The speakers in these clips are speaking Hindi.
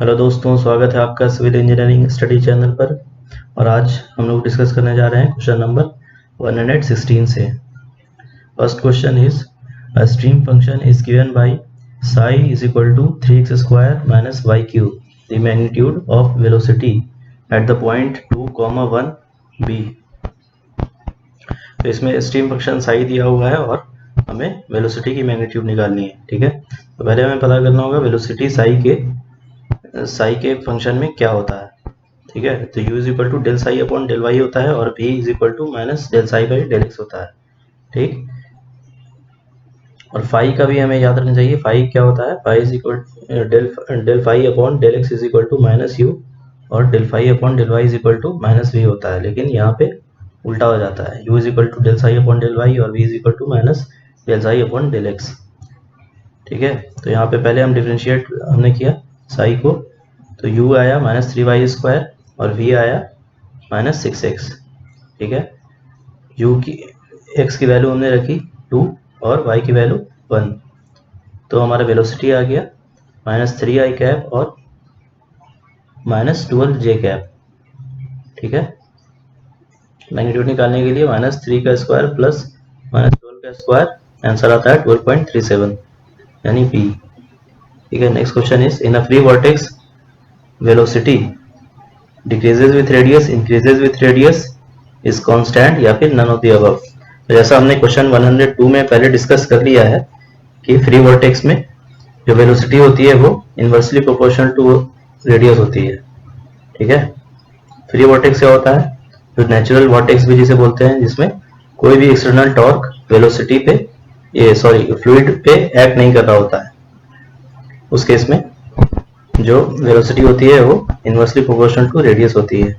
हेलो दोस्तों, स्वागत है आपका सिविल इंजीनियरिंग स्टडी चैनल पर। और आज हम लोग डिस्कस करने जा रहे हैं क्वेश्चन नंबर 116 से। First question is a stream function is given by psi is equal to 3x square minus Y cube the magnitude of velocity at the point 2,1 b। तो इसमें स्ट्रीम फंक्शन psi दिया हुआ है और हमें वेलोसिटी की मैग्नीट्यूड निकालनी है। ठीक है, तो पहले हमें पता करना होगा वेलोसिटी साई के फंक्शन में क्या होता है। ठीक है, तो u is equal to del psi upon del Y होता है और v is equal to minus del psi by del X होता है। ठीक, और फाई का भी हमें याद रखना चाहिए। फाई क्या होता है? Phi is equal del phi upon del x is equal to minus u और del phi upon del y is equal to minus v होता है, लेकिन यहाँ पे उल्टा हो जाता है। u is equal to del psi upon del Y और v is equal to minus del psi upon del X. ठीक है, तो यहाँ पे पहले हम डिफ्रेंशिएट हमने किया साई को, तो u आया माइनस 3y स्क्वायर और v आया माइनस 6x। ठीक है, u की x की वैल्यू हमने रखी 2 और y की वैल्यू 1, तो हमारा वेलोसिटी आ गया माइनस 3i कैप और माइनस 12j कैप। ठीक है, मैग्नीट्यूड निकालने के लिए माइनस 3 का स्क्वायर प्लस माइनस 12 का स्क्वायर, आंसर आता है 12.37 यानी p। ठीक है, next question is in a free vertex velocity decreases with radius, increases with radius, is constant या फिर नन ऑफ द अबव। जैसा हमने क्वेश्चन 102 में पहले डिस्कस कर लिया है कि फ्री वर्टेक्स में जो वेलोसिटी होती है वो इनवर्सली प्रोपोर्शनल टू रेडियस होती है। ठीक है, फ्री वर्टेक्स क्या होता है? जो नेचुरल वर्टेक्स भी जिसे बोलते हैं, जिसमें कोई भी एक्सटर्नल टॉर्क वेलोसिटी पे फ्लूइड पे एक्ट नहीं कर रहा होता है, उस केस में जो वेलोसिटी होती है वो इनवर्सली प्रोपोर्शनल टू रेडियस होती है।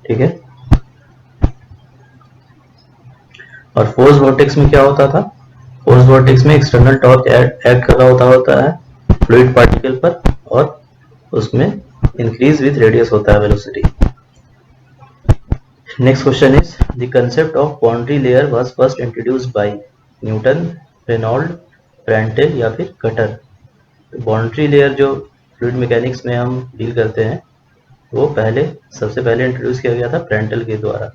ठीक है, और फोर्स वॉर्टेक्स में क्या होता था? फोर्स वॉर्टेक्स में एक्सटर्नल टॉर्क ऐड कर रहा होता है फ्लूइड पार्टिकल पर और उसमें इंक्रीज विथ रेडियस होता है velocity. Next question is the concept of boundary layer was first introduced by Newton, Reynold, Prandtl या फिर कटर। बाउंड्री लेयर जो फ्लूइड मैकेनिक्स में हम डील करते हैं वो सबसे पहले इंट्रोड्यूस किया गया था प्रेंटेल के द्वारा।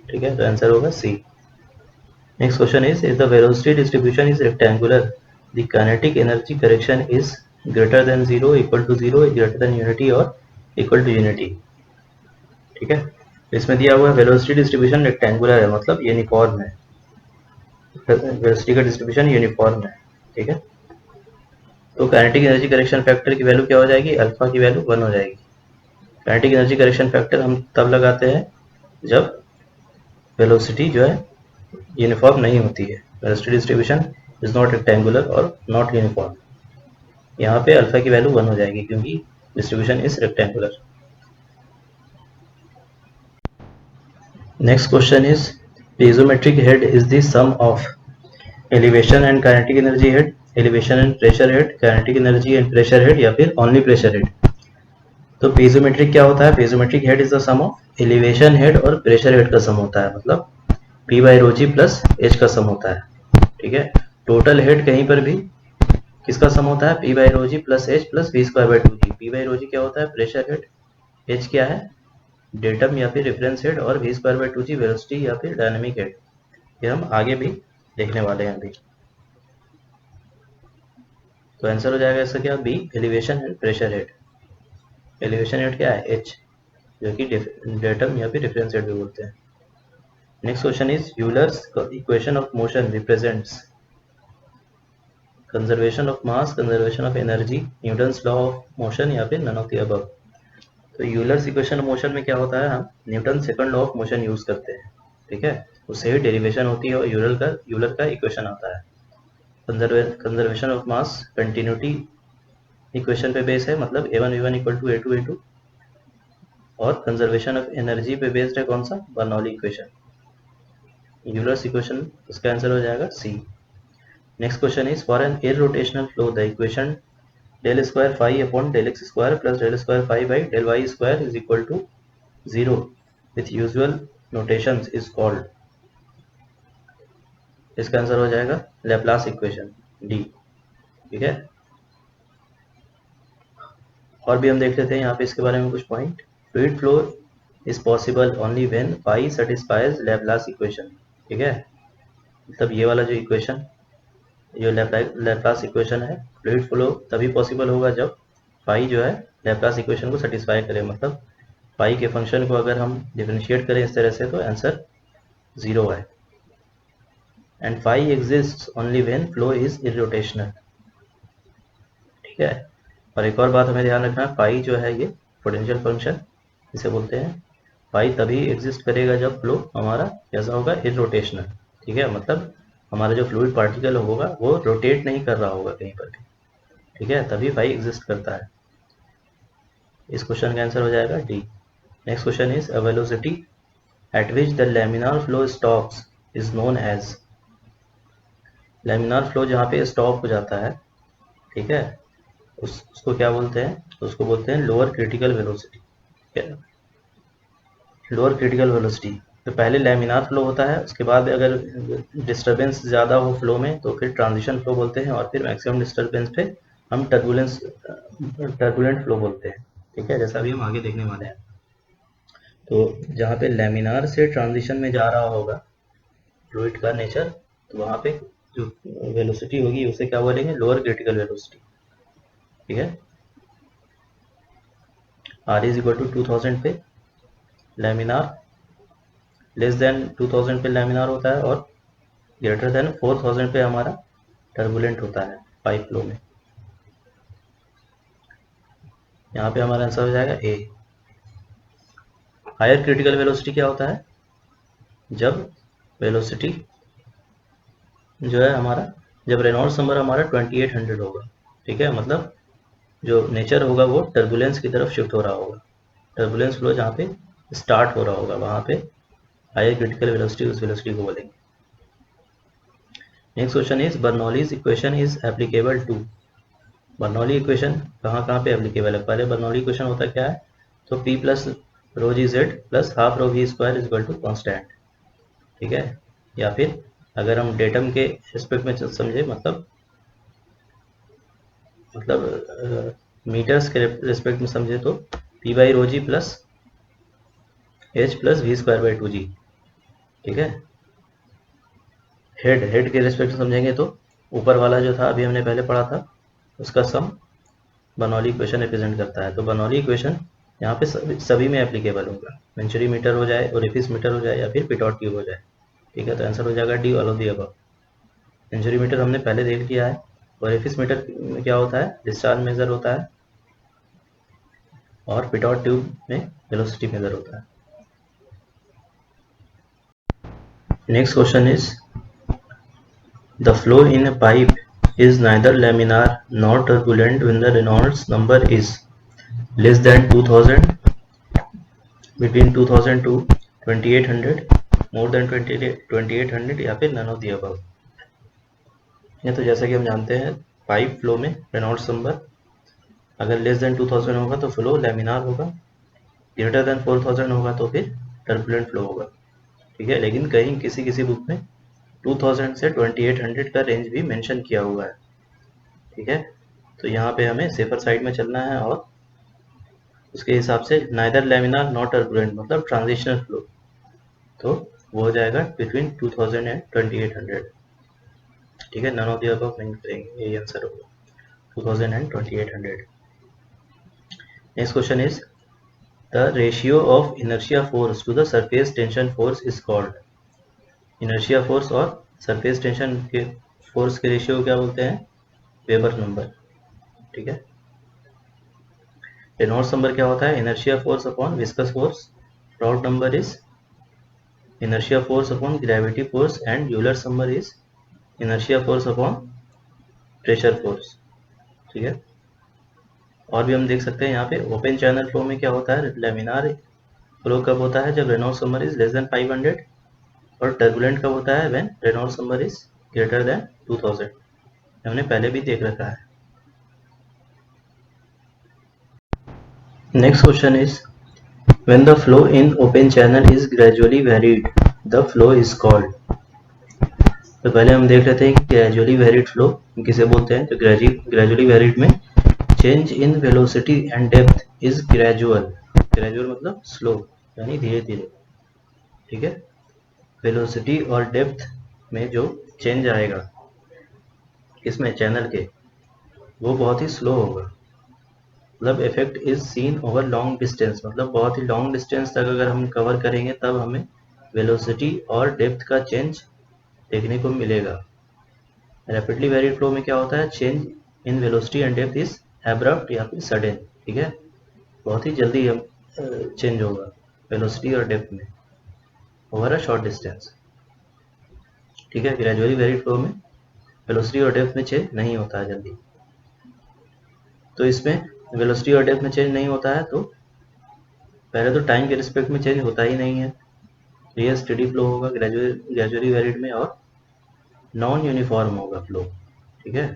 ठीक है, तो आंसर होगा सी। Next question is if the velocity distribution is rectangular, the kinetic energy correction is greater than 0, equal to 0, greater than unity और equal to unity। ठीक है, इसमें दिया हुआ वेलोसिटी डिस्ट्रीब्यूशन रेक्टेंगुलर है, मतलब यूनिफॉर्म है। वेलोसिटी का डिस्ट्रीब्यूशन यूनिफॉर्म है। ठीक है, तो काइनेटिक एनर्जी करेक्शन फैक्टर की वैल्यू क्या हो जाएगी? अल्फा की वैल्यू 1 हो जाएगी। काइनेटिक एनर्जी करेक्शन फैक्टर हम तब लगाते हैं जब वेलोसिटी जो है यूनिफॉर्म नहीं होती है। Velocity distribution is not rectangular और नॉट यूनिफॉर्म। यहाँ पे अल्फा की वैल्यू 1 हो जाएगी क्योंकि distribution is rectangular. Next question is piezometric head is the sum of elevation and kinetic energy head, elevation and pressure head, kinetic energy and pressure head या फिर ओनली प्रेशर हेड। तो पीजोमेट्रिक क्या होता है? Piezometric head is the sum of elevation head और प्रेशर हेड का सम होता है, मतलब P by rho ji plus H का सम होता है। ठीक है, टोटल हेड कहीं पर भी किसका सम होता है? P by rho ji plus h plus we square by two g. P by rho g क्या होता है? प्रेशर हेड, एच क्या है? डेटम या फिर रेफरेंस हेड और V square by two G velocity या फिर डायनेमिक हेड। ये हम आगे भी देखने वाले हैं अभी। तो आंसर हो जाएगा इसका क्या? B, elevation and pressure head. Elevation head क्या है? एच, जो कि डेटम या फिर रेफरेंस हेड भी बोलते हैं। Next question is Euler's equation of motion represents conservation of mass, conservation of energy, Newton's law of motion या फिर नन ऑफ द अबव। तो यूलर्स इक्वेशन ऑफ मोशन में क्या होता है? हम Newton second law of motion use करते हैं। ठीक है, उससे ही डेरिवेशन होती है और यूलर का इक्वेशन आता है। Conservation of mass continuity equation पे बेस है, मतलब a1v1 इक्वल टू a2 और कंजर्वेशन ऑफ एनर्जी पे बेस्ड है कौन सा? Bernoulli equation. यूलर्स इक्वेशन, इसका आंसर हो जाएगा C. Next question is for an irrotational flow the equation del square phi upon del x square plus del square phi by del y square is equal to 0 with usual notations is called। इसका आंसर हो जाएगा लैप्लास इक्वेशन, डी। ठीक है, और भी हम देख लेते हैं यहाँ पे इसके बारे में कुछ point. Fluid flow is possible only when pi satisfies Laplace equation. ठीक है, मतलब ये वाला जो इक्वेशन, जो लैप्लास इक्वेशन है, फ्लूइड फ्लो तभी पॉसिबल होगा जब पाई जो है लैप्लास इक्वेशन को सेटिस्फाई करे। मतलब पाई के फंक्शन को अगर हम डिफरेंशिएट करें इस तरह से तो आंसर 0 है। And pi exist only when flow is irrotational. ठीक है, और एक और बात हमें ध्यान रखना, पाई जो है ये पोटेंशियल फंक्शन इसे बोलते हैं। पाई तभी एग्जिस्ट करेगा जब फ्लो हमारा कैसा होगा, इरोटेशनल। ठीक है, मतलब हमारा जो फ्लूइड पार्टिकल होगा वो रोटेट नहीं कर रहा होगा कहीं पर भी। ठीक है, तभी पाई एग्जिस्ट करता है। इस क्वेश्चन का आंसर हो जाएगा D. Next question is a velocity at which the laminar flow stops is known as. Laminar flow जहाँ पे स्टॉप हो जाता है, ठीक है, उसको क्या बोलते हैं, उसको बोलते हैं lower critical velocity. Lower critical velocity, तो पहले लैमिनार फ्लो होता है, उसके बाद अगर डिस्टर्बेंस ज़्यादा हो फ्लो में तो फिर ट्रांजिशन फ्लो बोलते हैं, और फिर मैक्सिमम डिस्टर्बेंस पे हम टर्बुलेंट फ्लो बोलते हैं। ठीक है, जैसा भी हम आगे देखने वाले हैं। तो जहाँ पे लैमिनार से ट्रांजिशन में जा रहा होगा फ्लूइड का नेचर, तो वहाँ पे जो वेलोसिटी होगी उसे क्या बोलेंगे, लोअर क्रिटिकल वेलोसिटी। ठीक है, आर इज इक्वल टू 2000 पे लैमिनार, लेस देन 2000 पे लैमिनार होता है, और ग्रेटर देन 4000 पे हमारा टर्बुलेंट होता है पाइप फ्लो में। यहाँ पे हमारा आंसर हो जाएगा ए। हायर क्रिटिकल वेलोसिटी क्या होता है, जब वेलोसिटी जो है हमारा, जब रेनॉल्ड्स नंबर हमारा 2800 होगा। ठीक है, मतलब जो नेचर होगा वो टर्बुलेंस की तरफ शिफ्ट हो रहा होगा। टर्बुलेंस फ्लो जहाँ पे स्टार्ट हो रहा होगा वहाँ पे हायर क्रिटिकल वेलोसिटी, उस वेलोसिटी को बोलेंगे। Next question is Bernoulli's equation is applicable to. Bernoulli equation कहाँ कहाँ पे एप्लीकेबल है। पहले बर्नौली इक्वेशन होता क्या है, तो P plus rho G Z plus half rho V square is equal to constant. ठीक है, या फिर अगर हम डेटम के एस्पेक्ट में समझे, मतलब मीटर्स के रेस्पेक्ट में समझे, तो P by rho ji plus H plus we square by 2G। ठीक है, हेड के रेस्पेक्ट में समझेंगे तो ऊपर वाला जो था अभी हमने पहले पढ़ा था उसका सम बर्नौली इक्वेशन रिप्रेजेंट करता है। तो बर्नौली इक्वेशन यहाँ पे सभी में एप्लीकेबल होगा, वेंचुरी मीटर हो जाए, ओरिफिस मीटर हो जाए, या फिर पिटॉट ट्यूब हो जाए। ठीक है, तो आंसर हो जाएगा D, all of the above. Venturi meter हमने पहले देख लिया है। ओरिफिस मीटर में क्या होता है, डिस्चार्ज मेजर होता है, और पिटॉट ट्यूब में वेलोसिटी मेजर होता है। Next question is the flow in a pipe is neither laminar nor turbulent when the Reynolds number is less than 2000, between 2000 to 2800, more than 2800, या फिर none of the above। ये तो जैसा कि हम जानते हैं पाइप फ्लो में रेनॉल्ड्स नंबर अगर लेस देन 2000 होगा तो फ्लो लैमिनार होगा, ग्रेटर देन 4000 होगा तो फिर टर्बुलेंट फ्लो होगा। ठीक है, लेकिन कहीं किसी किसी बुक में 2000 से 2800 का रेंज भी मेंशन किया हुआ है। ठीक है, तो यहाँ पे हमें सेफर साइड में चलना है, और उसके हिसाब से नाइदर लैमिनार नॉट टर्बुलेंट मतलब ट्रांजिशनल फ्लो, तो वो हो जाएगा बिटवीन 2000 एंड 2800। ठीक है, नन ऑफ द अबव नहीं करेंगे, यही आंसर होगा 2000 and 2800। Next question is the ratio of inertia force to the surface tension force is called. Inertia force और सरफेस टेंशन के फोर्स के रेशियो को क्या बोलते हैं, वेबर नंबर। ठीक है, रेनॉल्ड्स नंबर क्या होता है, inertia force upon viscous force. Route number is inertia force upon gravity force, and Euler's number is inertia force upon pressure force। ठीक है, और भी हम देख सकते हैं यहाँ पे ओपन चैनल फ्लो में क्या होता है, लैमिनार फ्लो कब होता है, जब Reynolds number is less than 500, और टर्बुलेंट कब होता है, when Reynolds number is greater than 2000। हमने पहले भी देख रखा है। Next question is when the flow in open channel is gradually varied the flow is called। तो पहले हम देख लेते हैं कि ग्रेजुअली वेरिड फ्लो किसे बोलते हैं। तो ग्रेजुअली वेरिड में change in velocity and depth is gradual, gradual मतलब स्लो यानी धीरे धीरे, ठीक है। वेलोसिटी और डेप्थ में जो चेंज आएगा इसमें चैनल के, वो बहुत ही स्लो होगा। मतलब effect is seen over long distance, मतलब बहुत ही लॉन्ग डिस्टेंस तक अगर हम कवर करेंगे तब हमें वेलोसिटी और डेप्थ का चेंज देखने को मिलेगा। रैपिडली वेरिड फ्लो में क्या होता है, change in velocity and depth is abrupt या फिर सडन, ठीक है, बहुत ही जल्दी हम चेंज होगा वेलोसिटी और डेप्थ में ओवर अ शॉर्ट डिस्टेंस, ठीक है। ग्रेजुअली वेरिड फ्लो में वेलोसिटी और डेप्थ में चेंज नहीं होता है जल्दी। तो इसमें वेलोसिटी और डेप्थ में चेंज नहीं होता है तो पहले तो टाइम के रिस्पेक्ट में चेंज होता ही नहीं है, तो ये स्टेडी फ्लो होगा ग्रेजुअली वेरिड में, और नॉन यूनिफॉर्म होगा फ्लो, ठीक है।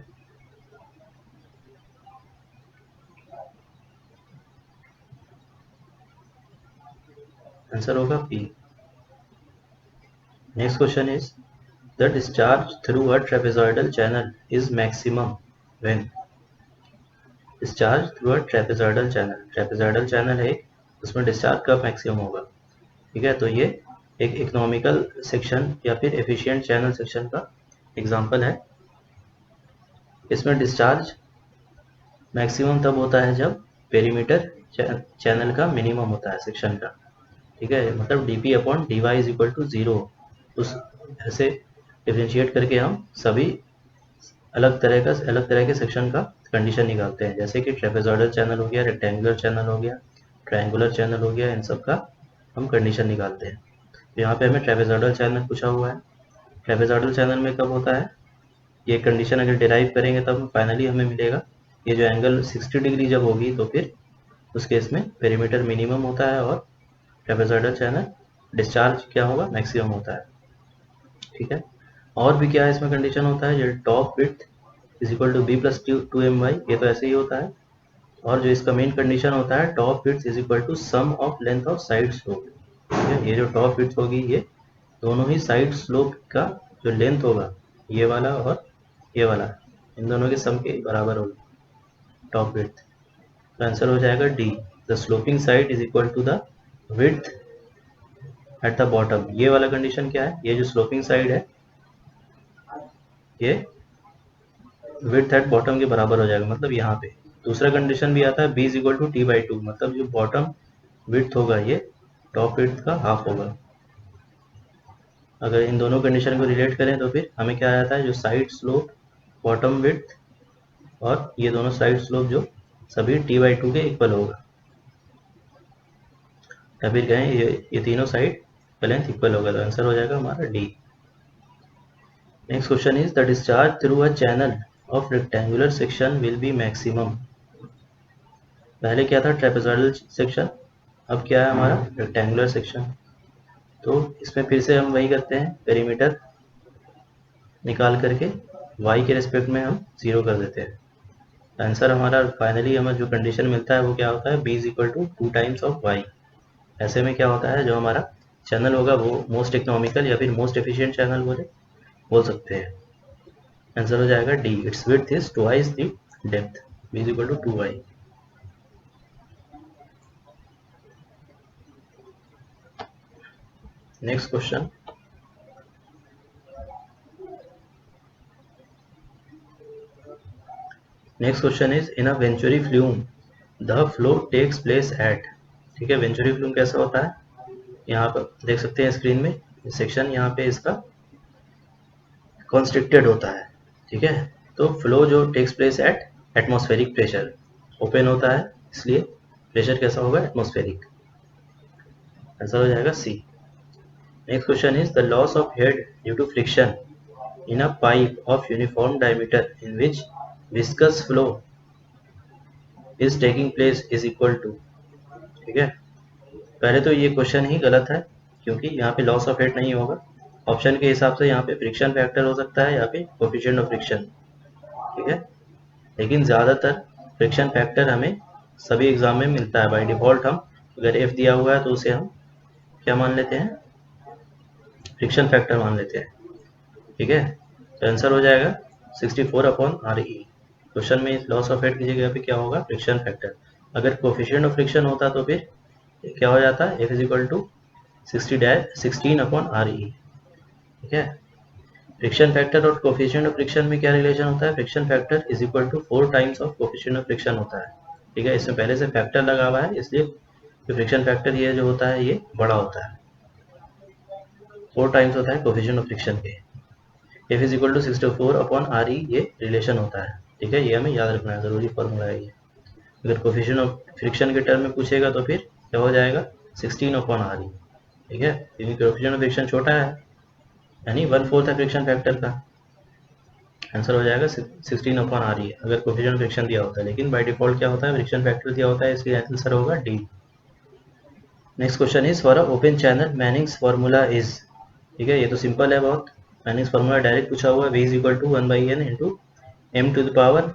आंसर होगा P. Next question is the discharge through a trapezoidal channel is maximum when. Discharge through a trapezoidal channel, trapezoidal channel है उसमें डिस्चार्ज कब मैक्सिमम होगा, ठीक है। तो ये एक इकोनॉमिकल सेक्शन या फिर एफिशिएंट चैनल सेक्शन का एग्जांपल है। इसमें डिस्चार्ज मैक्सिमम तब होता है जब पेरीमीटर चैनल का मिनिमम होता है सेक्शन का, ठीक है, मतलब D P upon D Y is equal to 0। उस ऐसे डिफ्रेंशिएट करके हम सभी अलग तरह के सेक्शन का कंडीशन निकालते हैं, जैसे कि ट्रेपेजॉइडल चैनल हो गया, रेक्टेंगुलर चैनल हो गया, ट्रायंगुलर चैनल हो गया, इन सब का हम कंडीशन निकालते हैं। तो यहाँ पे हमें ट्रेपेजॉइडल चैनल पूछा हुआ है। ट्रेपेजॉइडल चैनल में कब होता है, ये कंडीशन अगर डिराइव करेंगे तब फाइनली हमें मिलेगा ये जो एंगल 60 डिग्री जब होगी तो फिर उस केस में पेरीमीटर मिनिमम होता है और ट्रेपेजॉइडल चैनल डिस्चार्ज क्या होगा, मैक्सिमम होता है, ठीक है। और भी क्या है इसमें कंडीशन होता है, जो top width is equal to B plus 2my, ये तो ऐसे ही होता है। और जो इसका मेन कंडीशन होता है top width is equal to sum of length of side slope, ठीक है। ये जो टॉप विड्थ होगी ये दोनों ही साइड स्लोप का जो लेंथ होगा, ये वाला और ये वाला, इन दोनों के सम के बराबर होगा टॉप विड्थ। तो आंसर हो जाएगा D, the sloping side is equal to the width at the bottom. ये वाला कंडीशन क्या है, ये जो स्लोपिंग साइड है ये विड्थ एट बॉटम के बराबर हो जाएगा, मतलब यहाँ पे। दूसरा कंडीशन भी आता है B is equal to T by two, मतलब जो बॉटम विड्थ होगा ये टॉप विड्थ का हाफ होगा। अगर इन दोनों कंडीशन को रिलेट करें तो फिर हमें क्या आ जाता है, जो साइड स्लोप बॉटम विड्थ और ये दोनों साइड स्लोप जो सभी टी बाई टू के इक्वल होगा, या फिर कहें ये तीनों साइड का लेंथ इक्वल होगा, तो आंसर हो जाएगा हमारा D. Next question is the discharge through a channel of rectangular section will be maximum. पहले क्या था, ट्रेपेजॉइडल सेक्शन, अब क्या है हमारा रेक्टेंगुलर सेक्शन। तो इसमें फिर से हम वही करते हैं, पेरीमीटर निकाल करके y के रिस्पेक्ट में हम 0 कर देते हैं। आंसर हमारा फाइनली हमें जो कंडीशन मिलता है वो क्या होता है, b is equal to 2 times of y। ऐसे में क्या होता है, जो हमारा चैनल होगा वो मोस्ट इकोनॉमिकल या फिर मोस्ट एफिशिएंट चैनल बोल सकते हैं। आंसर हो जाएगा D, it's width is twice the depth, b is equal to 2y। Next question, next question is in a venturi flume the flow takes place at, ठीक है। वेंचुरी फ्लूम कैसा होता है, यहाँ पर देख सकते हैं स्क्रीन में सेक्शन, यहाँ पे इसका कॉन्स्ट्रिक्टेड होता है, ठीक है। तो फ्लो जो takes place at atmospheric pressure, open होता है इसलिए प्रेशर कैसा होगा, एटमॉस्फेरिक। आंसर हो जाएगा C. Next question is the loss of head due to friction in a pipe of uniform diameter in which viscous flow is taking place is equal to, ठीक है। पहले तो ये क्वेश्चन ही गलत है क्योंकि यहाँ पे लॉस ऑफ हेड नहीं होगा। ऑप्शन के हिसाब से यहाँ पे फ्रिक्शन फैक्टर हो सकता है या फिर कोफिशिएंट ऑफ फ्रिक्शन, ठीक है। लेकिन ज़्यादातर फ्रिक्शन फैक्टर हमें सभी एग्जाम में मिलता है बाय डिफॉल्ट। हम अगर एफ दिया हुआ है तो उसे हम क्या मान लेते हैं, फ्रिक्शन फैक्टर मान लेते हैं, ठीक है। तो आंसर हो जाएगा 64 अपॉन RE। क्वेश्चन में लॉस ऑफ हेड की जगह पे क्या होगा, फ्रिक्शन फैक्टर। अगर कोफिशिएंट ऑफ फ्रिक्शन होता तो फिर क्या हो जाता, F is equal to 16 upon R E. ठीक है, फ्रिक्शन फैक्टर और कोफिशिएंट ऑफ फ्रिक्शन में क्या रिलेशन होता है, friction factor is equal to 4 times of coefficient of friction होता है। ठीक है, इसमें पहले से फैक्टर लगा हुआ है, इसलिए फ्रिक्शन फैक्टर ये जो होता है ये बड़ा होता है, 4 टाइम्स होता है कोफिशिएंट ऑफ फ्रिक्शन के। F is equal to 64 upon R E, ये रिलेशन होता है। ठीक है, ये हमें याद रखना है, जरूरी फॉर्मूला है ये। अगर कोफिशिएंट ऑफ फ्रिक्शन के टर्म में पूछेगा तो फिर क्या हो जाएगा, 16 अपॉन आर ई। ठीक है, क्योंकि कोफिशिएंट ऑफ फ्रिक्शन छोटा है, यानी 1/4 है फ्रिक्शन फैक्टर का, आंसर हो जाएगा 16 अपॉन आर ई अगर कोफिशिएंट ऑफ फ्रिक्शन दिया होता है। लेकिन बाय डिफॉल्ट क्या होता है, फ्रिक्शन फैक्टर दिया होता है, इसलिए आंसर होगा D. Next question is for a open channel Manning's formula is. ठीक है, ये तो सिंपल है बहुत, मैनिंग्स फार्मूला डायरेक्ट पूछा हुआ है, v is equal to 1/n into m to the power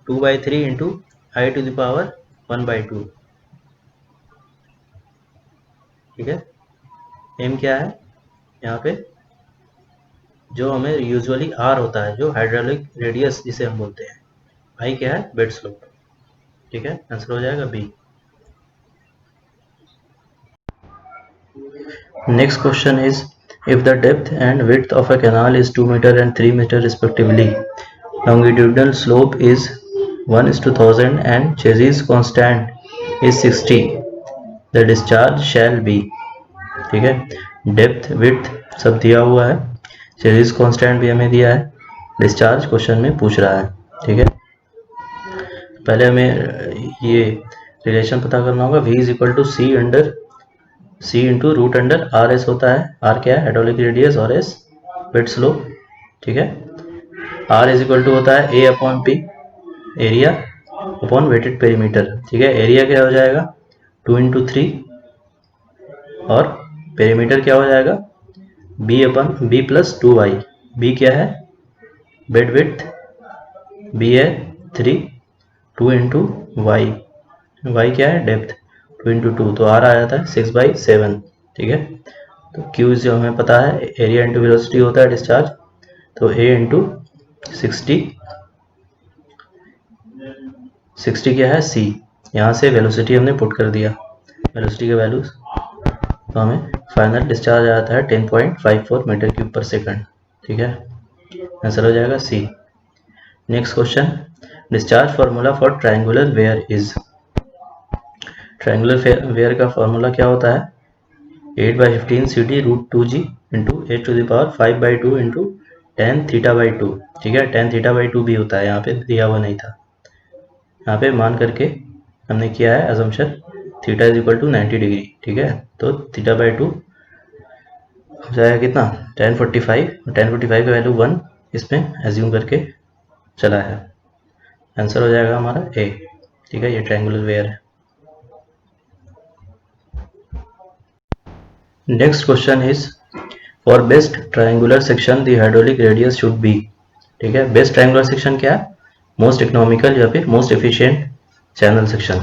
2/3 into i to the power 1/2। ठीक है, m क्या है यहाँ पे, जो हमें यूजुअली r होता है, जो हाइड्रोलिक रेडियस जिसे हम बोलते हैं, i क्या है, बेड स्लोप। ठीक है, आंसर हो जाएगा B. Next question is, if the depth and width of a canal is 2 meter and 3 meter respectively, longitudinal slope is 1:1000 and chassis constant is 60, the discharge shall be। ठीक है, डेप्थ विड्थ सब दिया हुआ है, चेसिस कांस्टेंट भी हमें दिया है, डिस्चार्ज क्वेश्चन में पूछ रहा है। ठीक है, पहले हमें ये रिलेशन पता करना होगा, v is equal to C into root under R S होता है, आर क्या है, हाइड्रोलिक रेडियस, और एस बेड स्लोप। ठीक है, आर इज इक्वल टू होता है A upon P, area upon wetted perimeter. ठीक है, एरिया क्या हो जाएगा 2 इंटू 3, और पेरीमीटर क्या हो जाएगा बी अपन बी प्लस 2y। बी क्या है बेड विड्थ, बी है 3, 2 इंटू वाई, वाई क्या है डेप्थ, 2 इंटू 2, तो आर आ जाता है 6/7। ठीक है, तो क्यू जो हमें पता है एरिया इंटू वेलोसिटी होता है डिस्चार्ज, तो ए इंटू 60 क्या है सी, यहाँ से वेलोसिटी हमने पुट कर दिया, वेलोसिटी के वैल्यूज, तो हमें फाइनल डिस्चार्ज आ जाता है 10.54 मीटर क्यूब पर सेकंड। ठीक है, आंसर हो जाएगा C. Next question, discharge formula for triangular weir इज। ट्रायंगुलर वेयर का फार्मूला क्या होता है, 8/15 ct root 2g into h to the power 5/2 into tan θ/2। ठीक है, tan θ/2 भी होता है, यहाँ पे दिया हुआ नहीं था, यहाँ पे मान करके हमने किया है assumption, theta is equal to 90 degree. ठीक है, तो θ/2 हो जाएगा कितना, tan 45, tan 45 का वैल्यू 1 इसमें एज्यूम करके चला है, आंसर हो जाएगा हमारा ए। ठीक है, ये ट्रायंगुलर वेयर है। Next question is, for best triangular section the hydraulic radius should be. ठीक है, बेस्ट ट्रायंगुलर सेक्शन क्या है, मोस्ट इकोनॉमिकल या फिर मोस्ट एफिशिएंट चैनल सेक्शन,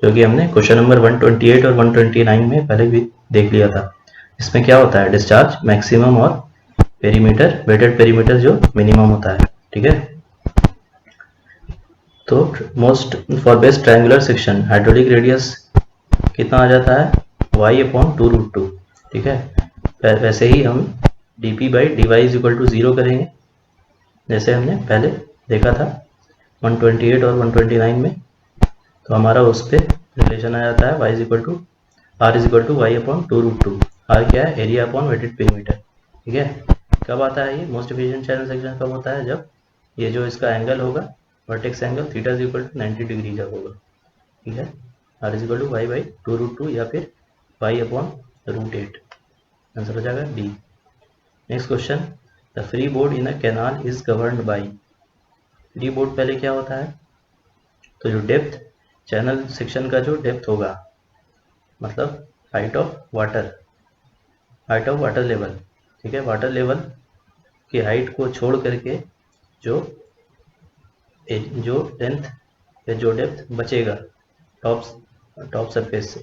जो कि हमने क्वेश्चन नंबर 128 और 129 में पहले भी देख लिया था। इसमें क्या होता है, डिस्चार्ज मैक्सिमम और पेरीमीटर, वेटेड पेरीमीटर जो मिनिमम होता है। ठीक है, तो most for best triangular section hydraulic radius कितना आ जाता है, y/2√2। ठीक है, वैसे ही हम dp/dy इज इक्वल टू 0 करेंगे, जैसे हमने पहले देखा था 128 और 129 में, तो हमारा उस पर रिलेशन आ जाता है y is equal to y/2√2। r क्या है, एरिया अपॉन वेटेड पेरीमीटर। ठीक है, कब आता है ये मोस्ट एफिशिएंट चैनल सेक्शन, कब होता है, जब ये जो इसका एंगल होगा vertex angle theta is equal to 90 degree जब होगा। ठीक है, r is equal to y/2√2 या फिर y/√8, आंसर हो जाएगा D. Next question, the free board in a canal is governed bye. Free board पहले क्या होता है, तो जो डेप्थ चैनल सेक्शन का जो डेप्थ होगा, मतलब हाइट ऑफ वाटर लेवल। ठीक है, वाटर लेवल की हाइट को छोड़ करके जो लेंथ या जो डेप्थ बचेगा टॉप सरफेस से,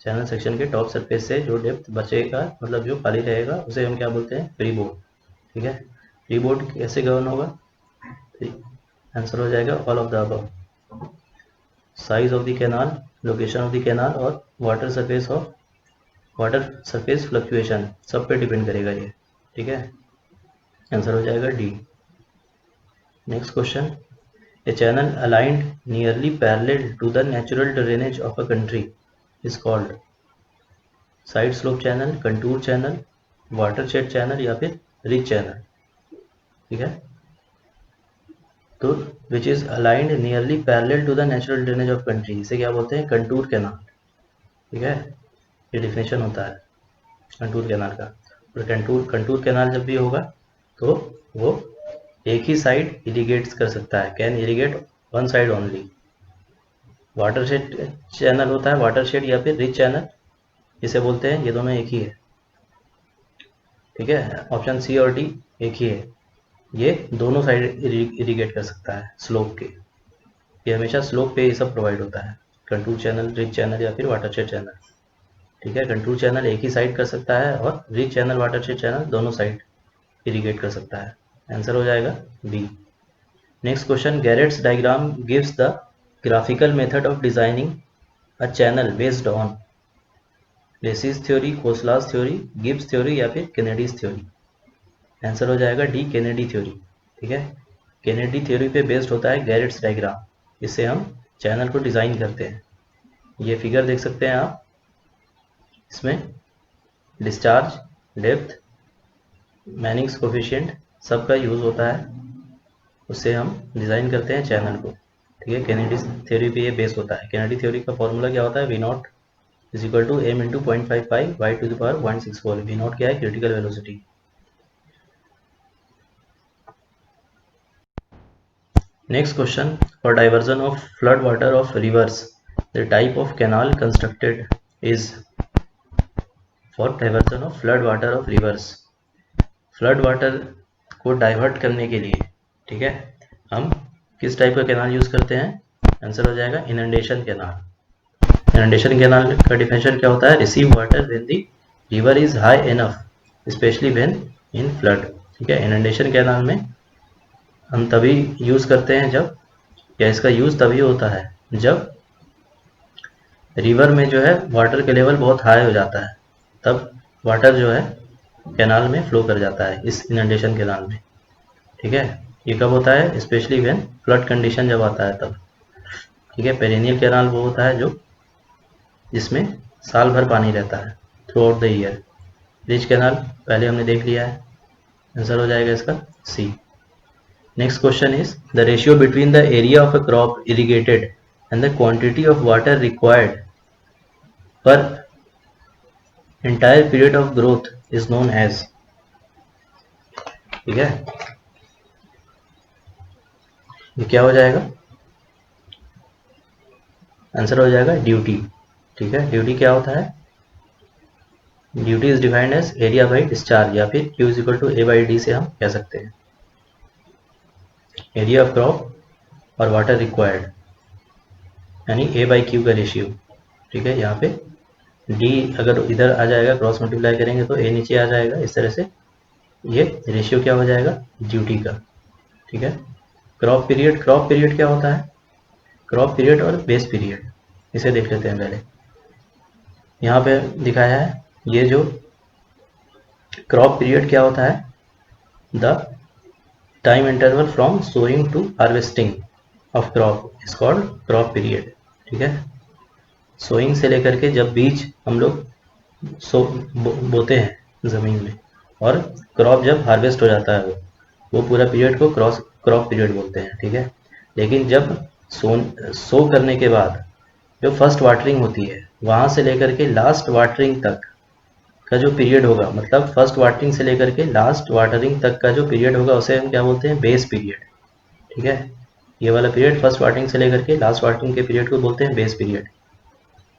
चैनल सेक्शन के टॉप सरफेस से जो डेप्थ बचेगा, मतलब जो खाली रहेगा, उसे हम क्या बोलते हैं, फ्री बोर्ड। ठीक है, फ्री बोर्ड कैसे गवर्न होगा, आंसर हो जाएगा all of the above. Size of the canal, location of the canal और वाटर सरफेस फ्लक्चुएशन सब पे डिपेंड करेगा ये, ठीक है। आंसर हो जाएगा D. Next question, a channel aligned nearly parallel to the natural drainage of a country is called side slope channel, contour channel, watershed channel या फिर रिच चैनल, ठीक है। तो which is aligned nearly parallel to the natural drainage of country, इसे क्या बोलते हैं, कंटूर कैनाल, ठीक है। ये डिफिनेशन होता है कंटूर कैनाल का। और कंटूर कैनाल जब भी होगा तो वो एक ही साइड इरिगेट्स कर सकता है, can irrigate one side only. Watershed channel होता है, वाटरशेड या फिर रिच चैनल इसे बोलते हैं, ये दोनों एक ही है, ठीक है। ऑप्शन सी और डी एक ही है, ये दोनों साइड इरिगेट कर सकता है स्लोप के, ये हमेशा स्लोप पे ये सब प्रोवाइड होता है, कंटूर चैनल, रिच चैनल या फिर वाटरशेड चैनल, ठीक है। कंटूर चैनल एक ही साइड कर सकता है और रिच चैनल, वाटरशेड चैनल दोनों साइड इरिगेट कर सकता है। आंसर हो जाएगा B. Next question, Garret's diagram gives the graphical method of designing a channel based on Lacey's theory, Khosla's theory, Gibbs theory या फिर केनेडीज थ्योरी। आंसर हो जाएगा डी, केनेडी थ्योरी, ठीक है। केनेडी थ्योरी पे बेस्ड होता है गैरेट्स डायग्राम, इससे हम चैनल को डिज़ाइन करते हैं। ये फिगर देख सकते हैं आप, इसमें डिस्चार्ज, डेप्थ, मैनिंग्स कोफिशिएंट सबका यूज़ होता है, उससे हम डिज़ाइन करते हैं चैनल को, ठीक है। केनेडी थ्योरी पे ये बेस होता है। केनेडी थ्योरी का फॉर्मूला क्या होता है, V naught is equal to M into 0.55 Y to the power 164। V naught क्या है, critical velocity. Next question, for diversion of flood water of rivers, the type of canal constructed is for diversion of flood water of rivers. Flood water को डाइवर्ट करने के लिए, ठीक है, हम किस टाइप का कैनाल यूज करते हैं। आंसर हो जाएगा इनंडेशन कैनाल। इनंडेशन कैनाल का डिफिनेशन क्या होता है, receive water when the river is high enough specially when in flood, ठीक है। इनंडेशन कैनाल में हम तभी यूज़ करते हैं जब, या इसका यूज़ तभी होता है जब रिवर में जो है वाटर के लेवल बहुत हाई हो जाता है, तब वाटर जो है कैनाल में फ्लो कर जाता है इस इनंडेशन कैनाल में, ठीक है। ये कब होता है, स्पेशली व्हेन फ्लड कंडीशन जब आता है तब, ठीक है। पेरिनियल कैनाल वो होता है जो जिसमें साल भर पानी रहता है, through out the year. Rich canal पहले हमने देख लिया है, आंसर हो जाएगा इसका सी। Next question is, the ratio between the area of a crop irrigated and the quantity of water required per entire period of growth is known as, ठीक है। ये क्या हो जाएगा, आंसर हो जाएगा ड्यूटी, ठीक है। ड्यूटी क्या होता है, duty is defined as area by discharge या फिर Q is equal to A by D से हम कह सकते हैं, एरिया ऑफ क्रॉप और वाटर रिक्वायर्ड यानी A बाई Q का रेशियो, ठीक है। यहाँ पे D अगर इधर आ जाएगा, क्रॉस मल्टीप्लाई करेंगे तो A नीचे आ जाएगा, इस तरह से ये रेशियो क्या हो जाएगा, ड्यूटी का, ठीक है। क्रॉप पीरियड क्या होता है, क्रॉप पीरियड और बेस पीरियड, इसे देख लेते हैं पहले। यहाँ पे दिखाया है, ये जो क्रॉप पीरियड क्या होता है, the time interval from sowing to harvesting of crop is called crop period, ठीक है। सोइंग से लेकर के जब बीज हम लोग बोते हैं ज़मीन में, और क्रॉप जब हार्वेस्ट हो जाता है वो पूरा पीरियड को क्रॉप पीरियड बोलते हैं, ठीक है। लेकिन जब सो करने के बाद जो फर्स्ट वाटरिंग होती है, वहाँ से लेकर के लास्ट वाटरिंग तक का जो पीरियड होगा, मतलब फर्स्ट वाटरिंग से लेकर के लास्ट वाटरिंग तक का जो पीरियड होगा उसे हम क्या बोलते हैं, बेस पीरियड, ठीक है। ये वाला पीरियड फर्स्ट वाटरिंग से लेकर के लास्ट वाटरिंग के पीरियड को बोलते हैं बेस पीरियड।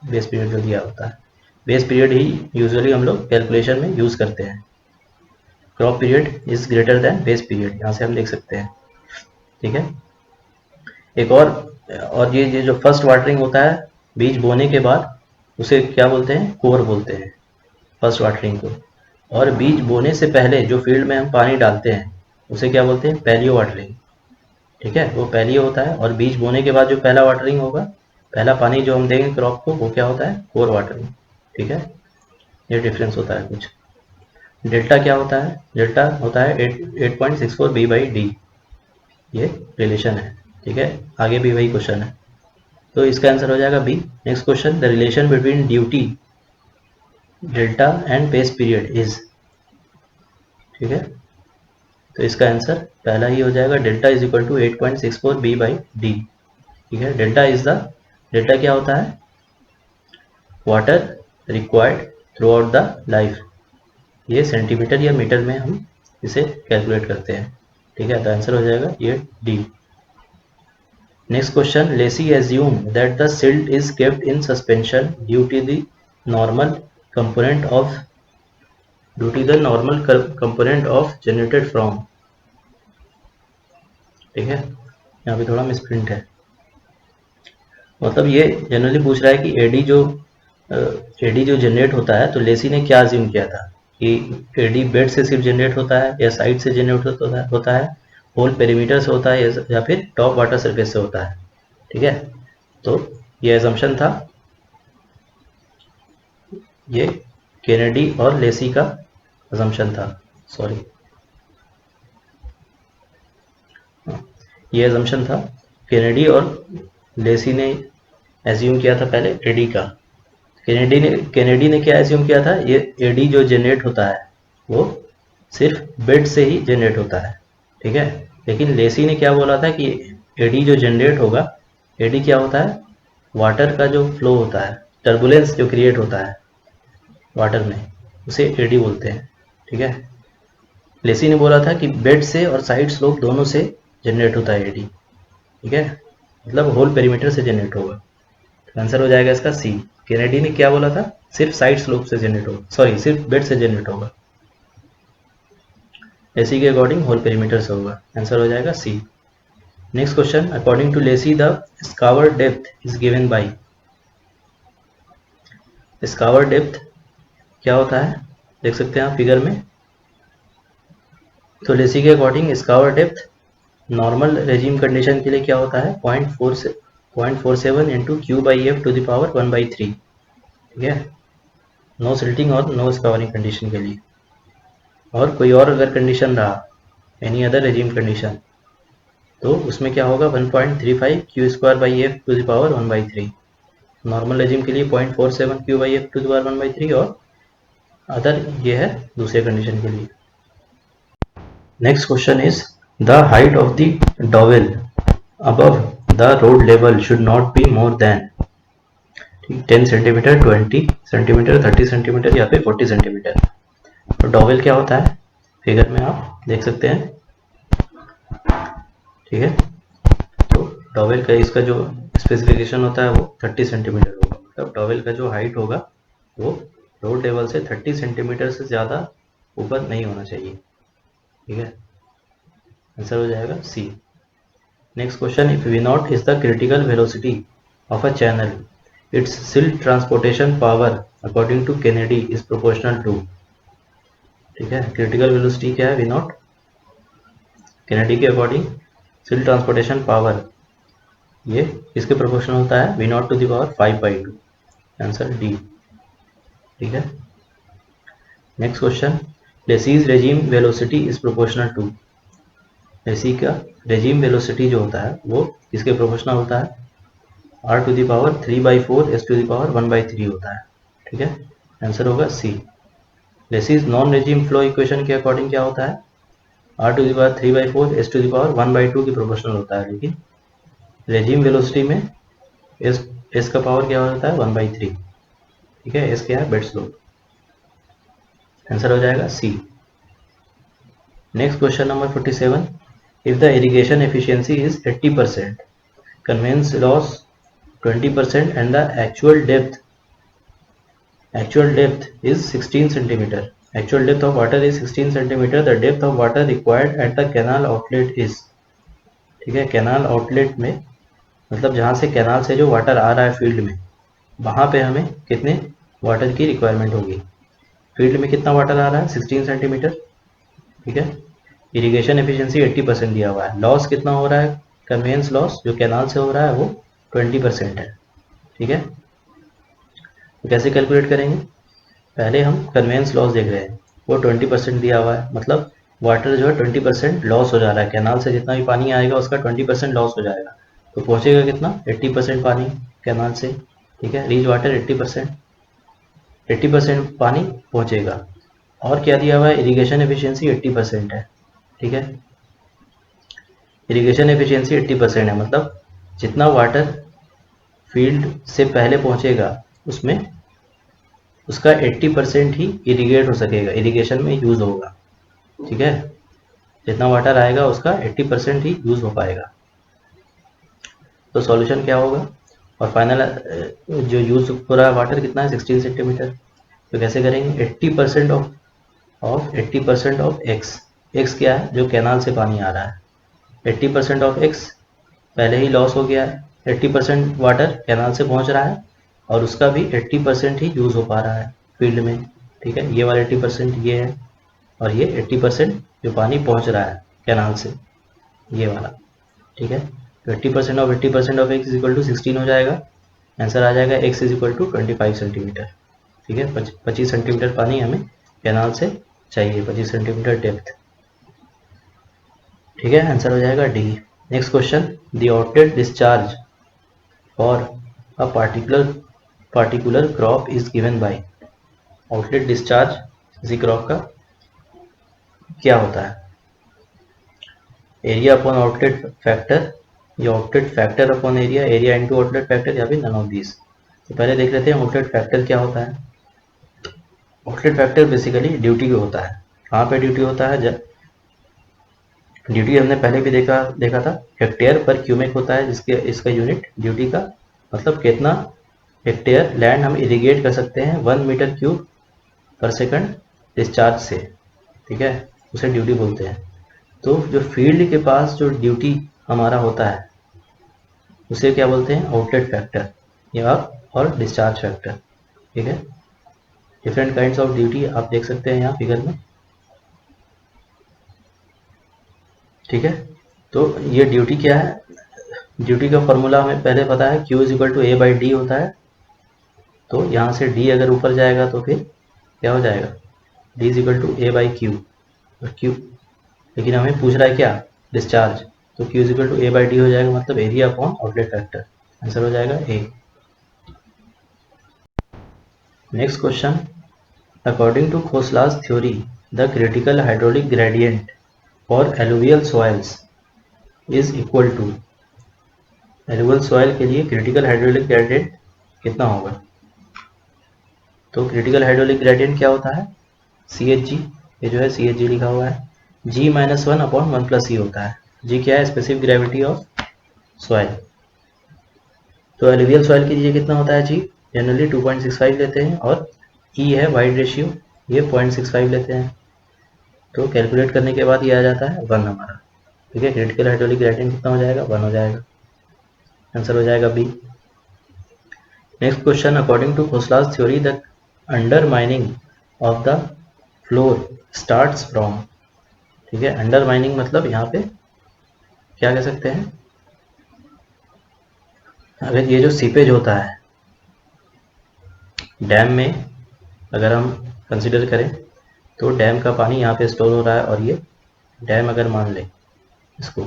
बेस पीरियड जो दिया होता है, बेस पीरियड ही यूजुअली हम लोग कैलकुलेशन में यूज़ करते हैं। Crop period is greater than base period, यहाँ से हम देख सकते हैं, ठीक है। एक और ये जो फर्स्ट वाटरिंग होता है बीज बोने के बाद, उसे क्या बोलते हैं, कोर बोलते हैं फर्स्ट वाटरिंग को। और बीज बोने से पहले जो फील्ड में हम पानी डालते हैं उसे क्या बोलते हैं, पैलियो वाटरिंग, ठीक है, वो पहले होता है, और बीज बोने के बाद जो पहला वाटरिंग होगा, पहला पानी जो हम देंगे क्रॉप को, वो क्या होता है, कोर वाटरिंग। ठीक है, ये डिफरेंस होता है कुछ। डेल्टा क्या होता है, डेल्टा होता है 8.64 बी बाई डी, ये रिलेशन है। ठीक है, आगे भी वही क्वेश्चन है, तो इसका आंसर हो जाएगा B. Next question, the relation between duty delta and base period is. ठीक है, तो इसका आंसर पहला ही हो जाएगा, delta is equal to 8.64 B by D. ठीक है, डेल्टा क्या होता है, water required throughout the life, ये सेंटीमीटर या मीटर में हम इसे कैलकुलेट करते हैं। ठीक है, तो आंसर हो जाएगा ये D. Next question, Lacey assume that the silt is kept in suspension due to the normal component of generated from. ठीक है, यहाँ पे थोड़ा मिसप्रिंट है, मतलब ये जनरली पूछ रहा है कि एडी जो जनरेट होता है, तो लेसी ने क्या अज्यूम किया था कि एडी बेड से सिर्फ जनरेट होता है, या साइड से जनरेट होता है, होल पेरीमीटर से होता है, या फिर टॉप वाटर सरफेस से होता है। ठीक है, तो ये अजम्पशन था, ये केनेडी और लेसी का अजम्पशन था, सॉरी, ये अजम्पशन था, केनेडी और लेसी ने एज्यूम किया था पहले एडी का। केनेडी ने क्या एज्यूम किया था, ये एडी जो जनरेट होता है वो सिर्फ बेड से ही जनरेट होता है। ठीक है, लेकिन लेसी ने क्या बोला था कि एडी जो जनरेट होगा, एडी क्या होता है, वाटर का जो फ्लो होता है, टर्बुलेंस जो क्रिएट होता है वाटर में, उसे एडी बोलते हैं। ठीक है, लेसी ने बोला था कि बेड से और साइड स्लोप दोनों से जनरेट होता है एडी। ठीक है, मतलब होल पेरीमीटर से जनरेट होगा, तो आंसर हो जाएगा इसका सी। केनेडी ने क्या बोला था, सिर्फ साइड स्लोप से जनरेट होगा, सॉरी सिर्फ बेड से जनरेट होगा, लेसी के अकॉर्डिंग होल पेरीमीटर से होगा, आंसर हो जाएगा C. Next question, according to Lacey the scour depth is given by. Scour depth क्या होता है, देख सकते हैं आप फिगर में, तो लेसी के according scour depth normal regime condition के लिए क्या होता है, 0.47 into Q by F to the power 1/3। ठीक है, नो सिल्टिंग और नो स्कावरिंग कंडीशन के लिए, और कोई और अगर कंडीशन रहा, एनी अदर रेजिम कंडीशन, तो उसमें क्या होगा, 1.35 Q square by F to the power 1/3। Normal regime के लिए 0.47 Q by F to the power 1/3, और अदर ये है दूसरे कंडीशन के लिए। Next question is, the height of the dowel above the road level should not be more than 10 centimetre, 20 centimetre, 30 centimetre या फिर 40 सेंटीमीटर। तो डॉवेल क्या होता है, फिगर में आप देख सकते हैं। ठीक है, तो डॉवेल का इसका जो स्पेसिफिकेशन होता है वो 30 सेंटीमीटर होगा, मतलब डॉवेल का जो हाइट होगा वो रोड लेवल से 30 सेंटीमीटर से ज़्यादा ऊपर नहीं होना चाहिए। ठीक है, आंसर हो जाएगा C. Next question, if V naught is the critical velocity of a channel, its silt transportation power according to Kennedy is proportional to. ठीक है, क्रिटिकल वेलोसिटी क्या है, वी नॉट, केनेडी के अकॉर्डिंग सिल्ट ट्रांसपोर्टेशन पावर ये किसके प्रोपोर्शनल होता है, V naught to the power 5/2, answer D. ठीक है, next question, Lacey's regime velocity is proportional to. Lacey का रेजिम वेलोसिटी जो होता है वो किसके प्रोपोर्शनल होता है, r to the power 3/4 s to the power 1/3 होता है। ठीक है, आंसर होगा C. Lacey's non regime flow equation के अकॉर्डिंग क्या होता है, r to the power 3/4 s to the power 1/2 की प्रोपोर्शनल होता है, लेकिन रेजिम वेलोसिटी में s का पावर क्या होता है, 1/3। ठीक है, s क्या है, बेड स्लोप, आंसर हो जाएगा C. Next question number 47, if the irrigation efficiency is 80%, conveyance loss 20% and the actual depth is 16 centimeter, actual depth of water is 16 centimeter, the depth of water required at the canal outlet is। ठीक है, कैनाल आउटलेट में मतलब जहाँ से कैनाल से जो वाटर आ रहा है फील्ड में, वहाँ पे हमें कितने वाटर की रिक्वायरमेंट होगी, फील्ड में कितना वाटर आ रहा है, 16 सेंटीमीटर। ठीक है, इरिगेशन एफिशिएंसी 80% दिया हुआ है, लॉस कितना हो रहा है कन्वेंस लॉस जो कैनाल से हो रहा है वो 20% है, ठीक है। तो कैसे कैलकुलेट करेंगे, पहले हम कन्वेंस लॉस देख रहे हैं, वो 20% दिया हुआ है, मतलब वाटर जो है 20% लॉस हो जा रहा है, कैनाल से जितना भी पानी आएगा उसका 20% लॉस हो जाएगा, तो पहुंचेगा कितना, 80% पानी कैनाल से, ठीक है। रीच वाटर 80% पानी पहुंचेगा। और क्या दिया हुआ है, इरिगेशन एफिशिएंसी 80% है, ठीक है। इरिगेशन एफिशिएंसी 80% है, मतलब जितना वाटर फील्ड से पहले पहुंचेगा उसमें उसका 80% ही इरिगेट हो सकेगा, इरिगेशन में यूज़ होगा, ठीक है। जितना वाटर आएगा उसका 80% ही यूज़ हो पाएगा। तो सॉल्यूशन क्या होगा, और फाइनल जो यूज़ हो रहा है वाटर कितना है, 16 सेंटीमीटर। तो कैसे करेंगे, 80% ऑफ 80% ऑफ एक्स, एक्स क्या है, जो कैनाल से पानी आ रहा है, 80% ऑफ एक्स पहले ही लॉस हो गया है, 80% वाटर कैनाल से पहुंच रहा है और उसका भी 80% ही यूज़ हो पा रहा है फील्ड में, ठीक है। ये वाला 80% ये है, और ये 80% जो पानी पहुंच रहा है कैनाल से, ये वाला, ठीक है। तो 80% of 80% of X is equal to 16 हो जाएगा, आंसर आ जाएगा X is equal to 25 centimetre, ठीक है। 25 सेंटीमीटर पानी हमें कैनाल से चाहिए, 25 सेंटीमीटर डेप्थ, ठीक है। आंसर हो जाएगा D. Next question, the outlet discharge for a particular crop is given bye, outlet discharge किसी क्रॉप का क्या होता है, एरिया अपॉन आउटलेट फैक्टर, या outlet factor upon area, area into outlet factor, या फिर नन ऑफ दिस। तो पहले देख लेते हैं आउटलेट फैक्टर क्या होता है। आउटलेट फैक्टर बेसिकली ड्यूटी का होता है, कहाँ पे ड्यूटी होता है, जब ड्यूटी हमने पहले भी देखा था, हेक्टेयर पर क्यूबिक होता है, जिसके इसका यूनिट ड्यूटी का मतलब कितना हेक्टेयर लैंड हम इरिगेट कर सकते हैं 1 मीटर क्यूब पर सेकंड डिस्चार्ज से, ठीक है, उसे ड्यूटी बोलते हैं। तो जो फील्ड के पास जो ड्यूटी हमारा होता है उसे क्या बोलते हैं, आउटलेट फैक्टर या और डिस्चार्ज फैक्टर, ठीक है। डिफरेंट काइंड्स ऑफ ड्यूटी आप देख सकते हैं यहाँ फिगर में, ठीक है। तो ये ड्यूटी क्या है, ड्यूटी का फॉर्मूला हमें पहले पता है, Q is equal to A by D होता है। तो यहाँ से D अगर ऊपर जाएगा तो फिर क्या हो जाएगा, D is equal to A by Q, और Q, लेकिन हमें पूछ रहा है क्या, डिस्चार्ज, तो Q is equal to A by D हो जाएगा, मतलब area upon outlet factor, answer हो जाएगा A। Next question, according to Khosla's theory the critical hydraulic gradient for alluvial soils is equal to, alluvial soil के लिए क्रिटिकल हाइड्रोलिक ग्रेडियंट कितना होगा। तो क्रिटिकल हाइड्रोलिक ग्रेडियंट क्या होता है, CHG, ये जो है CHG लिखा हुआ है, G-1 अपॉन 1 प्लस E होता है। G क्या है, स्पेसिफिक ग्रेविटी ऑफ सॉइल। तो एलुवियल सॉइल के लिए कितना होता है, G जनरली 2.65 लेते हैं, और E है वाइड रेशियो, ये 0.65 लेते हैं। तो कैलकुलेट करने के बाद ये आ जाता है 1 हमारा, ठीक है। क्रिटिकल हाइड्रोलिक ग्रेडियंट कितना हो जाएगा, 1 हो जाएगा, आंसर हो जाएगा B. Next question, according to Khosla's theory the undermining of the floor starts from, ठीक है। अंडरमाइनिंग मतलब यहाँ पे क्या कह सकते हैं, अगर ये जो सीपेज होता है डैम में, अगर हम कंसिडर करें तो डैम का पानी यहाँ पे स्टोर हो रहा है, और ये डैम अगर मान लें इसको,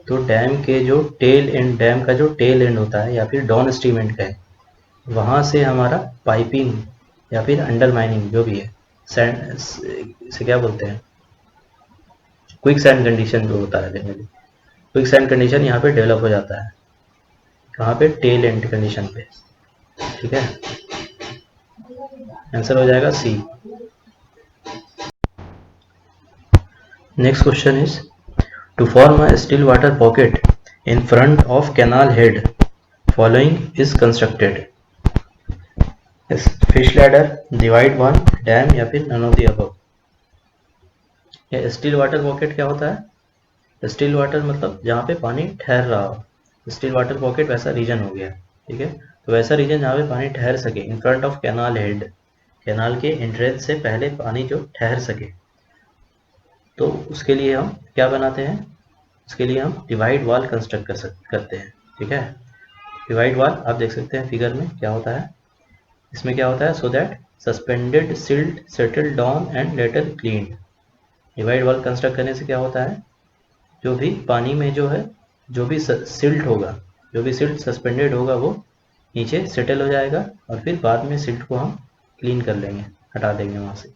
तो डैम के जो टेल एंड, डैम का जो टेल एंड होता है या फिर डाउन स्ट्रीम एंड का है, वहाँ से हमारा पाइपिंग या फिर अंडरमाइनिंग जो भी है, सैंड से क्या बोलते हैं, क्विक सैंड कंडीशन जो होता है जनरली, क्विक सैंड कंडीशन यहाँ पे डेवलप हो जाता है, कहाँ पे, टेल एंड कंडीशन पे, ठीक है। आंसर हो जाएगा C. Next question is, to form a still water pocket in front of canal head following is constructed, fish ladder, divide wall, dam, या फिर नन ऑफ द अबव। ये स्टिल वाटर पॉकेट क्या होता है, स्टिल वाटर मतलब जहाँ पे पानी ठहर रहा हो, स्टिल वाटर पॉकेट वैसा रीजन हो गया, ठीक है। तो वैसा रीजन जहाँ पे पानी ठहर सके, इन front of canal head, canal के एंट्रेंस से पहले पानी जो ठहर सके, तो उसके लिए हम क्या बनाते हैं, उसके लिए हम डिवाइड वॉल कंस्ट्रक्ट करते हैं, ठीक है। डिवाइड वॉल आप देख सकते हैं फिगर में क्या होता है, इसमें क्या होता है, so that suspended silt settle down and later clean. Divide wall construct करने से क्या होता है, जो भी पानी में जो है, जो भी सिल्ट होगा, जो भी सिल्ट सस्पेंडेड होगा वो नीचे सेटल हो जाएगा और फिर बाद में सिल्ट को हम क्लीन कर लेंगे, हटा देंगे वहाँ से,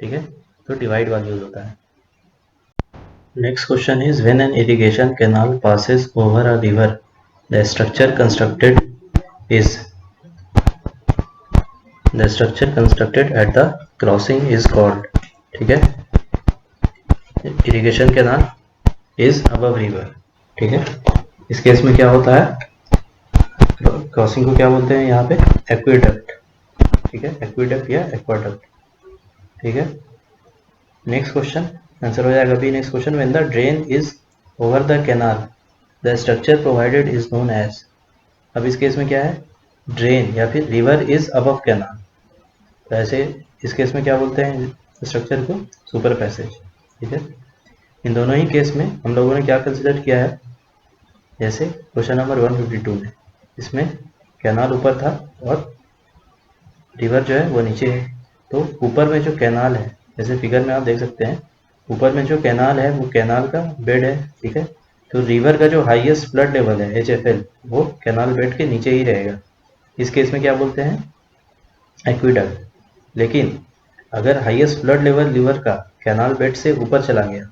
ठीक है। तो डिवाइड वॉल यूज होता है। Next question is when an irrigation canal passes over a river the structure constructed is the structure constructed at the crossing is called, ठीक है। Irrigation canal is above river, ठीक है। इस केस में क्या होता है, क्रॉसिंग को क्या बोलते हैं यहाँ पे, एक्वेडक्ट, ठीक है, एक्वेडक्ट या एक्वाडक्ट, ठीक है। नेक्स्ट क्वेश्चन आंसर हो जाएगा B. Next question, when the drain is over the canal the structure provided is known as. अब इस केस में क्या है, ड्रेन या फिर रिवर इज अबव कैनाल, तो ऐसे इस केस में क्या बोलते हैं स्ट्रक्चर को, सुपर पैसेज, ठीक है। इन दोनों ही केस में हम लोगों ने क्या कंसिडर किया है, जैसे क्वेश्चन नंबर 152 में, इसमें कैनाल ऊपर था और रिवर जो है वो नीचे है, तो ऊपर में जो कैनाल है, जैसे फिगर में आप देख सकते हैं, ऊपर में जो कैनाल है वो कैनाल का बेड है, ठीक है। तो रिवर का जो हाईएस्ट फ्लड लेवल है HFL वो कैनाल बेड के नीचे ही रहेगा, इस केस में क्या बोलते हैं, एक्विडक्ट। लेकिन अगर हाईएस्ट फ्लड लेवल रिवर का कैनाल बेड से ऊपर चला गया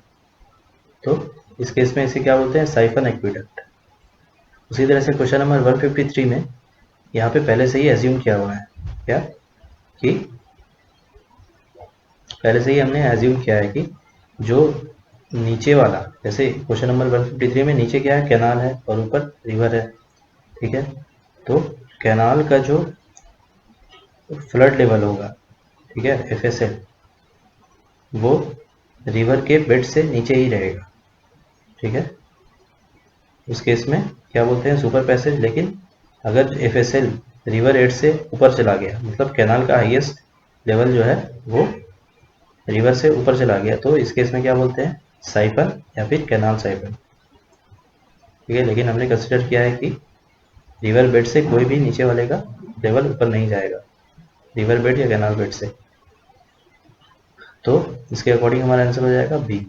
तो इस केस में इसे क्या बोलते हैं, साइफन एक्विडक्ट। उसी तरह से क्वेश्चन नंबर 153 में यहाँ पे पहले से ही एज्यूम किया हुआ है, क्या कि पहले से ही हमने एज्यूम किया है कि जो नीचे वाला, जैसे क्वेश्चन नंबर 153 में नीचे क्या है, कैनाल है और ऊपर रिवर है, ठीक है। तो कैनाल का जो फ्लड लेवल होगा, ठीक है, FSL, वो रिवर के बेड से नीचे ही रहेगा, ठीक है। उस केस में क्या बोलते हैं, सुपर पैसेज। लेकिन अगर FSL रिवर एड से ऊपर चला गया, मतलब कैनाल का हाईएस्ट लेवल जो है वो रिवर से ऊपर चला गया, तो इस केस में क्या बोलते हैं, साइफन या फिर कैनाल साइफन, ठीक है। लेकिन हमने कंसिडर किया है कि रिवर बेड से कोई भी नीचे वाले का लेवल ऊपर नहीं जाएगा, रिवर बेड या कैनाल बेड से, तो इसके अकॉर्डिंग हमारा आंसर हो जाएगा बी।